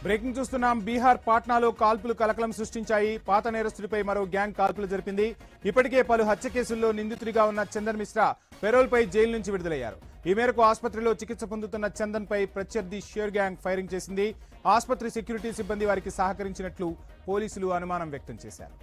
Breaking చూస్తున్నాం. బీహార్ పాట్నాలో కాల్పులు కలకలం సృష్టించాయి. పాత నేరస్తుడిపై మరో గ్యాంగ్ కాల్పులు జరిపింది. ఇప్పటికే పలు హత్య కేసుల్లో నిందితుడిగా ఉన్న చందన్ మిశ్రా పెరోల్పై జైలు నుంచి విడుదలయ్యారు. ఈ మేరకు ఆసుపత్రిలో చికిత్స పొందుతున్న చందన్ పై ప్రత్యర్థి షేర్ గ్యాంగ్ ఫైరింగ్ చేసింది. ఆసుపత్రి సెక్యూరిటీ సిబ్బంది వారికి సహకరించినట్లు పోలీసులు అనుమానం వ్యక్తం చేశారు.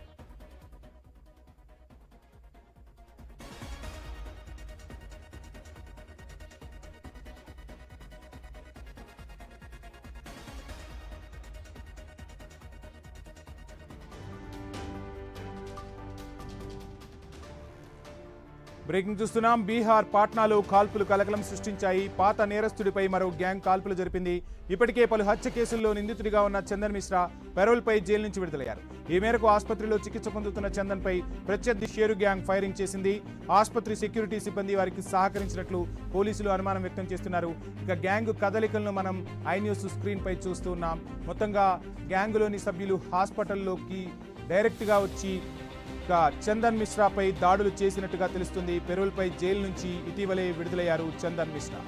బ్రేకింగ్ చూస్తున్నాం. బీహార్ పాట్నాలో కాల్పులు కలకలం సృష్టించాయి. పాత నేరస్తుడిపై మరో గ్యాంగ్ కాల్పులు జరిపింది. ఇప్పటికే పలు హత్య కేసుల్లో నిందితుడిగా ఉన్న చందన్ మిశ్రా పెరోల్పై జైలు నుంచి విడుదలయ్యారు. ఈ మేరకు ఆసుపత్రిలో చికిత్స పొందుతున్న చందన్ పై ప్రత్యర్థి షేరు గ్యాంగ్ ఫైరింగ్ చేసింది. ఆసుపత్రి సెక్యూరిటీ సిబ్బంది వారికి సహకరించినట్లు పోలీసులు అనుమానం వ్యక్తం చేస్తున్నారు. ఇక గ్యాంగ్ కదలికలను మనం ఐ న్యూస్ స్క్రీన్ పై చూస్తున్నాం. మొత్తంగా గ్యాంగులోని సభ్యులు హాస్పిటల్లోకి డైరెక్ట్ గా వచ్చి చందన్ మిశ్రాపై దాడులు చేసినట్టుగా తెలుస్తుంది. పెరోల్పై జైలు నుంచి ఇటీవలే విడుదలయ్యారు చందన్ మిశ్రా.